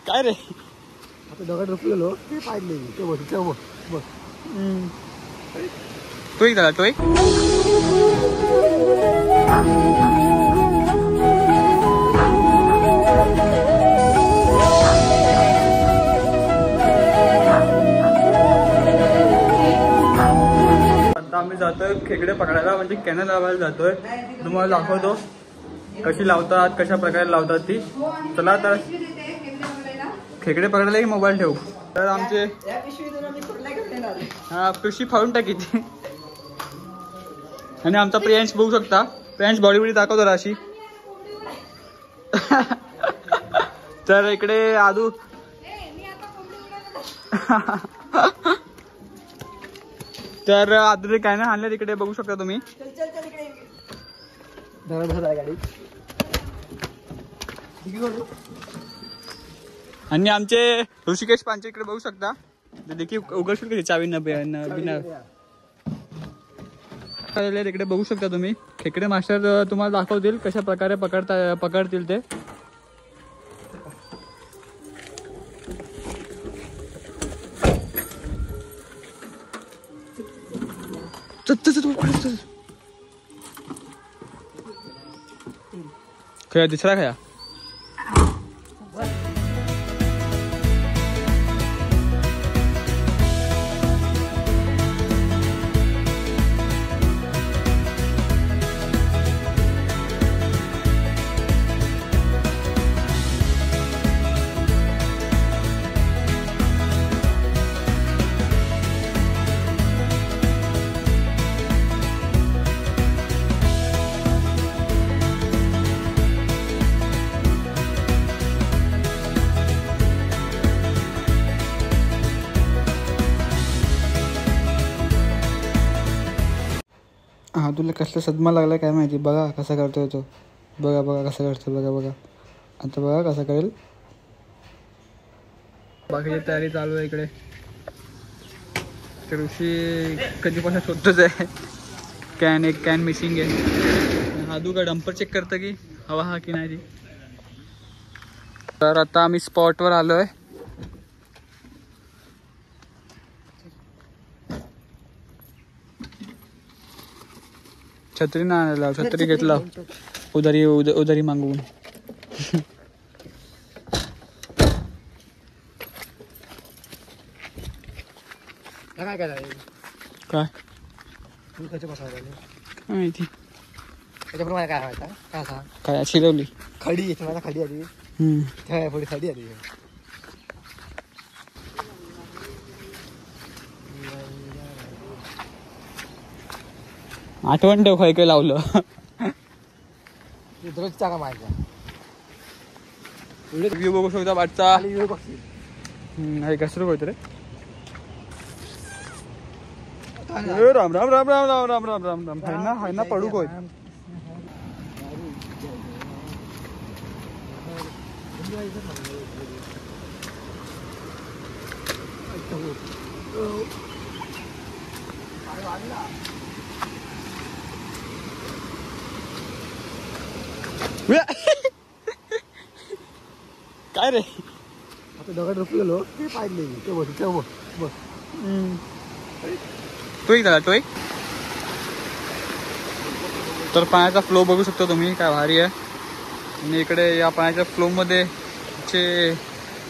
काय रे आता दगड रुपलेलो ते पाडले ते बघ बघ तोय झाला तोय. आता आम्ही जातोय खेकडे पकडायला, म्हणजे कॅनल लावायला जातोय. तुम्हाला दाखवतो कशी लावतात, कशा प्रकारे लावतात ती. चला तर खेकडे पकडायला की मोबाईल ठेवू. तर आमचे हा पिशवी फाडून टाकी ती. आणि आमचा प्रियांश बघू शकता, प्रियांश बॉडी बिडी दाखवतो अशी. तर इकडे आदू तर आदूने काय ना आणलं तिकडे बघू शकता तुम्ही. आणि आमचे ऋषिकेश पांचे इकडे बघू शकता. देखील उघडशील कशी चावी न बिना तिकडे बघू शकता तुम्ही. खेकडे मास्टर तुम्हाला दाखवतील कशा प्रकारे पकडतील ते. खया दुसरा खया. हा तुला कसला सदमा लागला काय माहिती. बघा कसा करतोय तो. बघा कसा करतोय. बघा आता बघा कसा करेल. बाकीची तयारी चालू आहे इकडे. तर ऋषी कधीपासून शोधतोच आहे. एक कॅन मिसिंग आहे. हादू का डंपर चेक करतं की हवा हा की नाही. तर आता आम्ही स्पॉटवर आलोय. छत्री ना आणायला, छत्री घेतला उधारी मागवून. काय काय माहिती त्याच्याप्रमाणे काय व्हायचा काय सांग. काय शिरवली खडी मला खडी आली. पुढे खडी आली. आठवण ठेव काय काय लावलं. चांगला माहिती व्ह्यू बघू शकता वाटचा. कसं होत रे. राम राम राम राम राम राम राम राम राम. हाय ना पडू कोय. काय रे आता दगड रुपलेलो ते पाडले ते बघ बघ. तोय झाला तोय. तर पाण्याचा फ्लो बघू शकतो तुम्ही काय भारी आहे. आणि इकडे या पाण्याच्या फ्लो मध्ये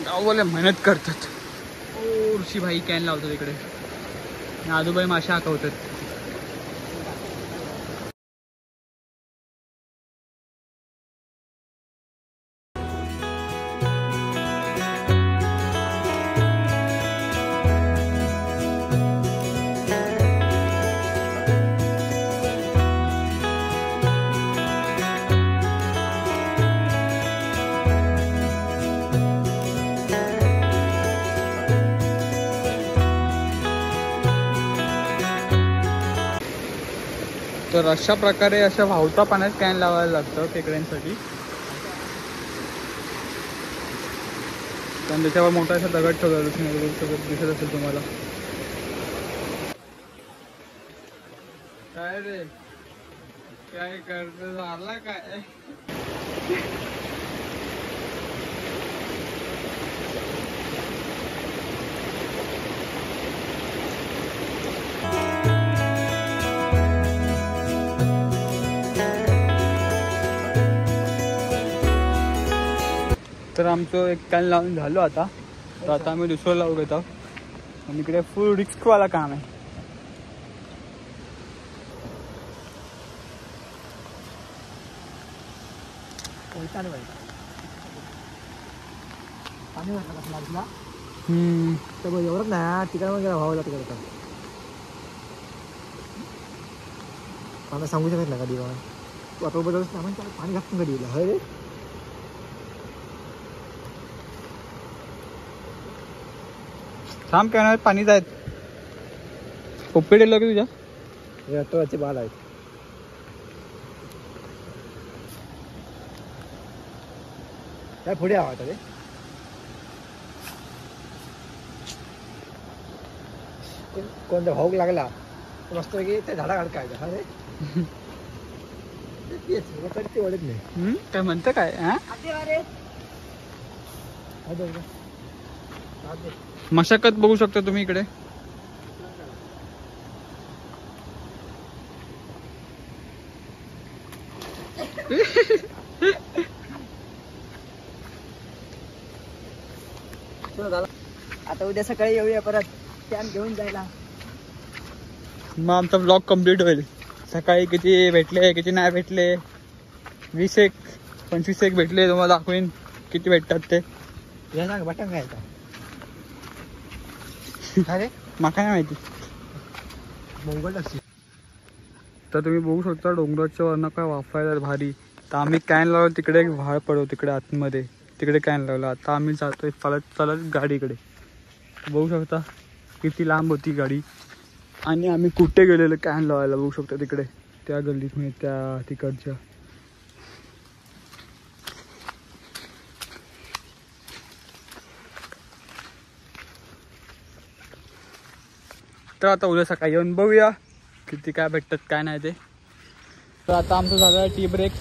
गाववाले मेहनत करतात. ऋषी भाई कॅन लावतात इकडे. आजूबाई माशा हाकवतात. तर अशा प्रकारे अशा वाहता पाण्यात कॅन लावायला लागतं खेकड्यांसाठी. कारण त्याच्यावर मोठा असा दगड ठेवला दिसत असेल तुम्हाला. काय रे काय करतो झाला काय तर आमचं एक कॅन लावून झालो आता. तर आता आम्ही दुसरं लावू घेतो आणि इकडे फुल रिस्कवाला काम आहे. पाणी वाटलं तर बघ एवढंच नाही तिकडे मग गेला भावाला तिकडे आता मला सांगू शकत नाही कधी बाबा तू आता बदलच नाही म्हणजे पाणी घातून कधी येईल हय रे थांब कॅनल पाणी जात ओपेडेल की तुझ्या हे अटोचे बाल आहेत काय पुढे हवा आता रे कोणता भाऊक लागला मस्त की ते झाडा काढ काय हा रे ते ओढत नाही काय म्हणतं काय हा मशागत बघू शकता तुम्ही इकडे. आता उद्या सकाळी येऊया परत कॅन घेऊन जायला. मग आमचा ब्लॉग कम्प्लीट होईल. सकाळी किती भेटले किती नाही भेटले 20 एक 25 एक भेटले तुम्हाला दाखवीन किती भेटतात ते. या सांग बटन काय अरे माका नाही माहिती. मोंगल असते तर तुम्ही बघू शकता डोंगराच्या वरनं काय वाफायला भारी. तर आम्ही कॅन लावलो तिकडे एक व्हाळ पडतो तिकडे आतमध्ये तिकडे कॅन लावला. आता आम्ही जातोय चालत गाडीकडे. बघू शकता किती लांब होती गाडी आणि आम्ही कुठे गेलेलो कॅन लावायला. बघू शकता तिकडे त्या गल्लीत म्हणजे त्या तिकडच्या. तर आता उद्या सकाळी येऊन बघूया किती काय भेटतात काय नाही ते. तर आता आमचं झालं आहे टी ब्रेक.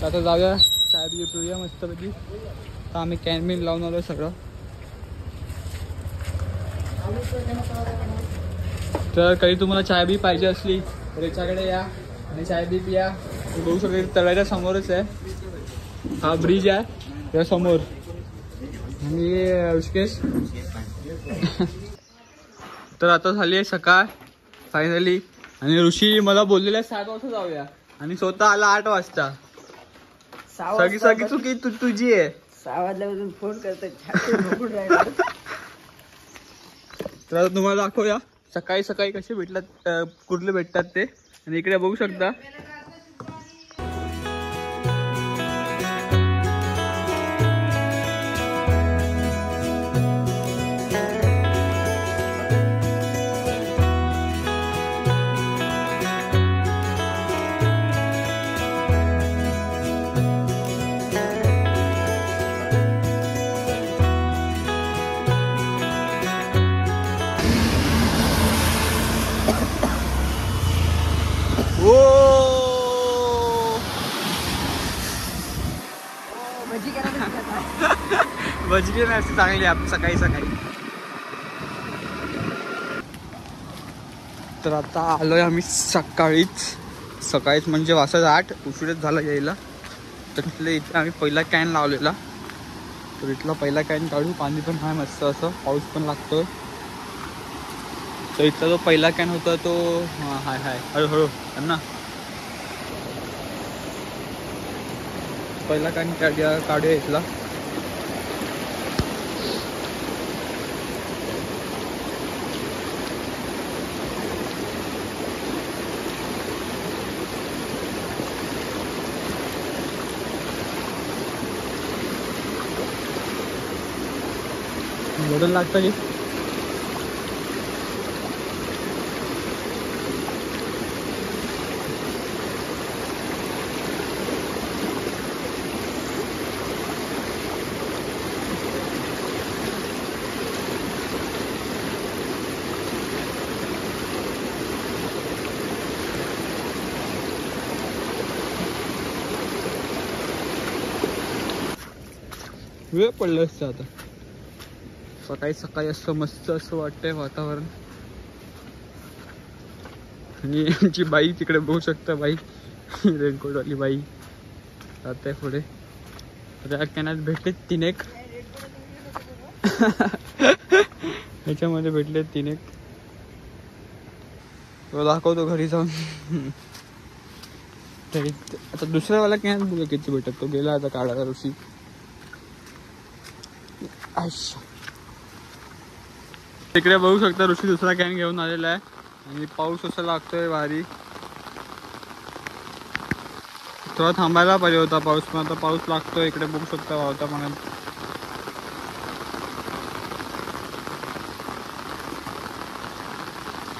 तर आता जाऊया चाय बी पिऊया मस्तपैकी. तर आम्ही कॅन बिन लावून आलो सगळं. तर कधी तुम्हाला चाय बी पाहिजे असली तर याच्याकडे या आणि चाय बी पिया. बघू शकता तळ्याच्या समोरच आहे हा ब्रिज आहे त्या समोर. आणि ऋषिकेश तर आता झाली आहे सकाळ फायनली. आणि ऋषी मला बोललेला 7 वाजता जाऊया आणि स्वतः आला 8 वाजता. सगळी चुकी तुझी आहे. 6 वाजल्यापासून फोन करतो. तर आता तुम्हाला दाखवूया सकाळी सकाळी कसे भेटतात कुठले भेटतात ते. आणि इकडे बघू शकता भजी नाही असते चांगली आप सकाळी सकाळी. तर आता आलोय आम्ही सकाळीच म्हणजे वाजता 8 उशिरच झाला यायला. तर इथले इथे आम्ही पहिला कॅन लावलेला. तर इथला पहिला कॅन काढू. पाणी पण आहे मस्त असं पाऊस पण लागतोय. तर इथला जो पहिला कॅन होता तो हाय हळूहळू ना पहिला कॅन काढूया इथला. बदल लागतं की वेळ पडलं असतं आता. सकाळी सकाळी असं मस्त असं वाटतंय वातावरण. आणि आमची बाई तिकडे बघू शकता, बाई रेनकोटवाली बाई जात आहे पुढे. त्या कॅनात भेटले 3 एक. ह्याच्यामध्ये भेटले 3 एक. तो दाखवतो घरी जाऊन. आता दुसऱ्यावाला कॅन बघा किती भेटत. तो गेला आता काढायला ऋषी. तिकडे बघू शकता ऋषी दुसरा कॅन घेऊन आलेला आहे. आणि पाऊस असा लागतोय भारी. थोडा थांबायला पाहिजे होता पाऊस, पण आता पाऊस लागतोय. इकडे बघू शकता वावता पाण्यात.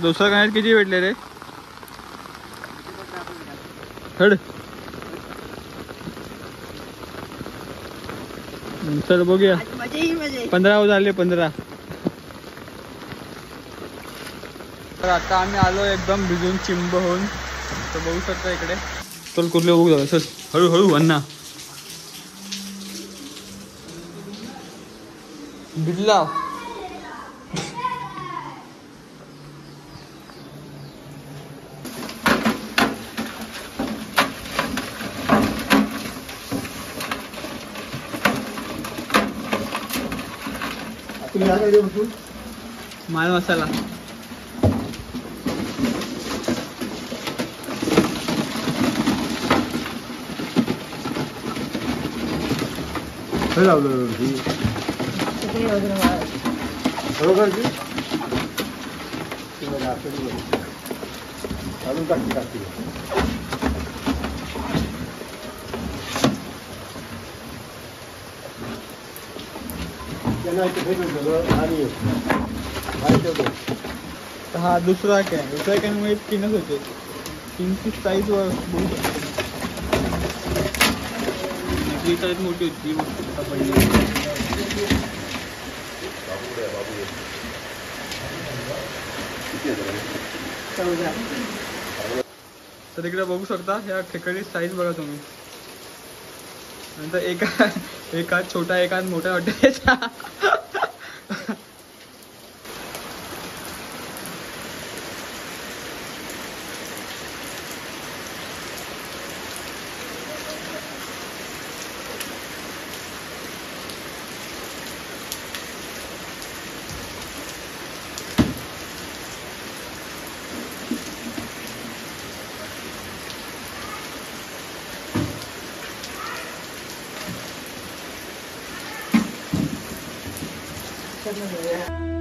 दुसऱ्या कॅनात किती भेटले रे? हड चल बघूया. 15 झाले 15. तर आता आम्ही आलो एकदम भिजून चिंब होऊन. तर बघू शकता इकडे. चल कुठले बघू जाऊ. चल हळूहळू अण्णा. भिजला. माल मसाला. लावलं बरोबर की अजून टाकते. हा दुसरा कॅन. दुसऱ्या कॅन मध्ये 3च होते. 3ची साईज वर बघू शकतो. आपली साईज मोठी होती. तर इकडे बघू शकता ह्या खेकडी साईज बघा तुम्ही. नंतर एका छोटा एका मोठा वाटायचा. Gracias.